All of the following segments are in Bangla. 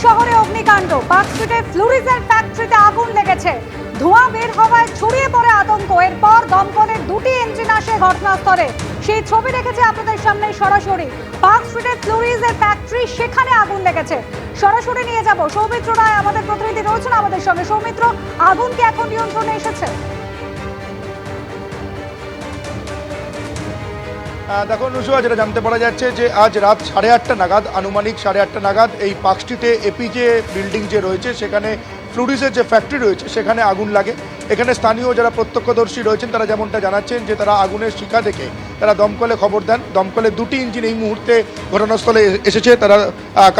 শহরে অগ্নিকাণ্ড, পার্কস্ট্রিটে ফ্লুরিজের ফ্যাক্টরিতে আগুন লেগেছে। ধোঁয়া বের হওয়ায় ছড়িয়ে পড়ে আতঙ্ক। এরপর দমকলের দুটি ইঞ্জিন আসে ঘটনাস্থলে। সেই ছবি রেখেছে আপনাদের সামনে সরাসরি। পার্কস্ট্রিটে ফ্লুরিজের ফ্যাক্টরি, সেখানে আগুন লেগেছে। সরাসরি নিয়ে যাব সৌমিত্র রায়, আমাদের প্রতিনিধি রয়েছেন আমাদের সঙ্গে। সৌমিত্র, আগুন কি এখন নিয়ন্ত্রণে এসেছে? দেখো নুসুয়া, যেটা জানতে পারা যাচ্ছে যে আজ রাত 8:30 নাগাদ, আনুমানিক 8:30 নাগাদ এই পার্কস্ট্রিটে এপিজে বিল্ডিং যে রয়েছে সেখানে ফ্লুরিজের যে ফ্যাক্টরি রয়েছে সেখানে আগুন লাগে। এখানে স্থানীয় যারা প্রত্যক্ষদর্শী রয়েছেন তারা যেমনটা জানাচ্ছেন যে তারা আগুনের শিখা দেখে তারা দমকলে খবর দেন। দমকলের দুটি ইঞ্জিন এই মুহূর্তে ঘটনাস্থলে এসেছে, তারা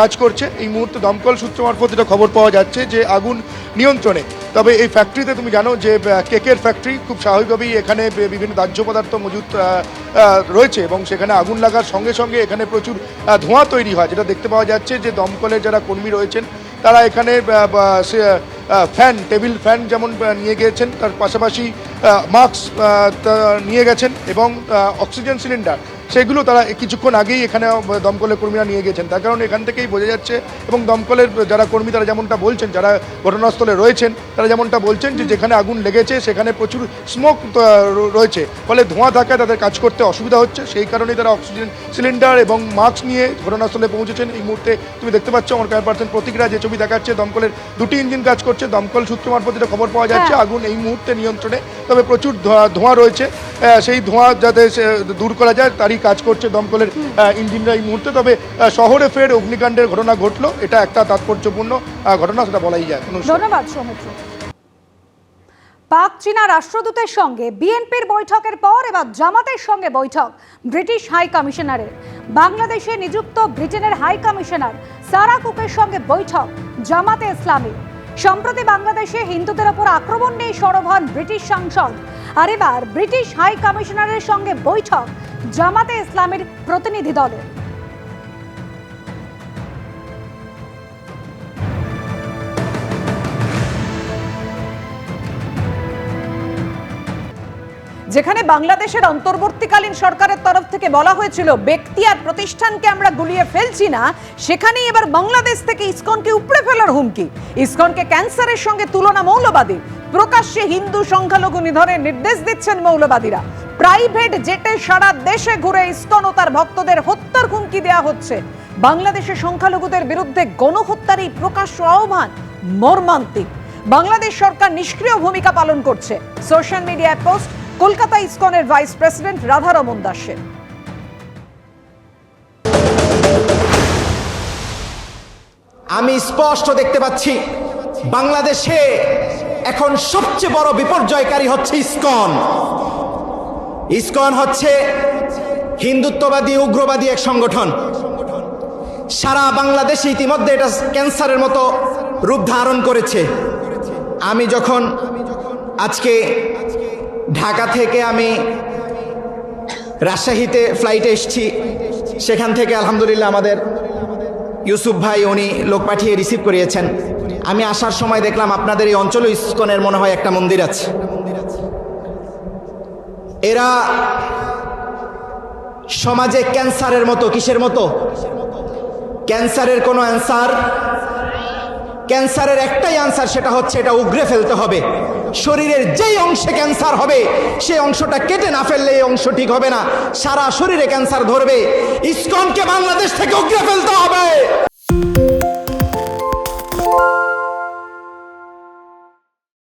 কাজ করছে। এই মুহূর্তে দমকল সূত্র মারফত যেটা খবর পাওয়া যাচ্ছে যে আগুন নিয়ন্ত্রণে। তবে এই ফ্যাক্টরিতে তুমি জানো যে কেকের ফ্যাক্টরি, খুব স্বাভাবিকভাবেই এখানে বিভিন্ন দাহ্য পদার্থ মজুত রয়েছে এবং সেখানে আগুন লাগার সঙ্গে সঙ্গে এখানে প্রচুর ধোঁয়া তৈরি হয়। যেটা দেখতে পাওয়া যাচ্ছে যে দমকলের যারা কর্মী রয়েছেন তারা এখানে ফ্যান, টেবিল ফ্যান যেমন নিয়ে গিয়েছেন, তার পাশাপাশি মাস্ক নিয়ে গেছেন এবং অক্সিজেন সিলিন্ডার সেগুলো তারা কিছুক্ষণ আগেই এখানে দমকলের কর্মীরা নিয়ে গেছেন। তার কারণ এখান থেকেই বোঝা যাচ্ছে এবং দমকলের যারা কর্মী তারা যেমনটা বলছেন, যারা ঘটনাস্থলে রয়েছেন তারা যেমনটা বলছেন যে যেখানে আগুন লেগেছে সেখানে প্রচুর স্মোক রয়েছে, ফলে ধোঁয়া থাকায় তাদের কাজ করতে অসুবিধা হচ্ছে। সেই কারণেই তারা অক্সিজেন সিলিন্ডার এবং মাস্ক নিয়ে ঘটনাস্থলে পৌঁছেছেন। এই মুহূর্তে তুমি দেখতে পাচ্ছ আমার ক্যামেরা পার্সন প্রতিক্রিয়া যে ছবি দেখাচ্ছে, দমকলের দুটি ইঞ্জিন কাজ করছে। দমকল সূত্র মারফত যেটা খবর পাওয়া যাচ্ছে আগুন এই মুহূর্তে নিয়ন্ত্রণে, তবে প্রচুর ধোঁয়া রয়েছে। সেই ধোঁয়া যাতে দূর করা যায় তারই কাজ করছে দমকলের ইঞ্জিনরা এই মুহূর্তে। তবে শহরে ফের অগ্নিকাণ্ডের ঘটনা ঘটলো, এটা একটা তাৎপর্যপূর্ণ ঘটনা, সেটা বলাই যায়। ধন্যবাদ সৌমিত্র। পাক চীনা রাষ্ট্রদূতের সঙ্গে বিএনপির বৈঠকের পর এবার জামাতের সঙ্গে বৈঠক ব্রিটিশ হাই কমিশনারের। বাংলাদেশে নিযুক্ত ব্রিটেনের হাই কমিশনার সারা কুকের সঙ্গে বৈঠক জামাতে ইসলামী। সম্প্রতি বাংলাদেশে হিন্দুদের ওপর আক্রমণ নিয়ে সরব হন ব্রিটিশ সাংসদ, আর এবার ব্রিটিশ হাই কমিশনারের সঙ্গে বৈঠক জামাতে ইসলামীর প্রতিনিধি দলের। যেখানে বাংলাদেশের অন্তর্বর্তীকালীন সরকারের তরফ থেকে বলা হয়েছিল ব্যক্তি আর প্রতিষ্ঠানকে আমরা গুলিয়ে ফেলছি না, সেখানেই এবার বাংলাদেশ থেকে ইসকনকে উপড়ে ফেলার হুমকি। ইসকনকে ক্যান্সারের সঙ্গে তুলনা মৌলবাদী, প্রকাশ্যে হিন্দু সংখ্যালঘু নিধনের নির্দেশ দিচ্ছেন মৌলবাদীরা। প্রাইভেট জেটে সারা দেশে ঘুরে ইসকন ও তার ভক্তদের হত্যার হুমকি দেওয়া হচ্ছে। বাংলাদেশের সংখ্যালঘুদের বিরুদ্ধে গণহত্যার এই প্রকাশ্য আহ্বান মর্মান্তিক। বাংলাদেশ সরকার নিষ্ক্রিয় ভূমিকা পালন করছে। সোশ্যাল মিডিয়ায় পোস্ট কলকাতা ইসকনের ভাইস প্রেসিডেন্ট রাধারমন দাসের। আমি স্পষ্ট দেখতে পাচ্ছি বাংলাদেশে এখন সবচেয়ে বড় বিপর্যয়কারী হচ্ছে ইসকন। ইসকন হচ্ছে হিন্দুত্ববাদী উগ্রবাদী এক সংগঠন। সারা বাংলাদেশে ইতিমধ্যে এটা ক্যান্সারের মতো রূপ ধারণ করেছে। আমি যখন আজকে ঢাকা থেকে আমি রাজশাহীতে ফ্লাইটে এসেছি, সেখান থেকে আলহামদুলিল্লাহ আমাদের ইউসুফ ভাই উনি লোক পাঠিয়ে রিসিভ করিয়েছেন। আমি আসার সময় দেখলাম আপনাদের এই অঞ্চলে ইসকনের মনে হয় একটা মন্দির আছে। এরা সমাজে ক্যান্সারের মতো, কিসের মতো? ক্যান্সারের কোনো অ্যান্সার, ক্যান্সারের একটাই আনসার, সেটা হচ্ছে এটা উগড়ে ফেলতে হবে। শরীরের যেই অংশে ক্যান্সার হবে সেই অংশটা কেটে না ফেললে এই অংশ ঠিক হবে না, সারা শরীরে ক্যান্সার ধরবে। ইসকনকে বাংলাদেশ থেকে উগড়ে ফেলতে হবে।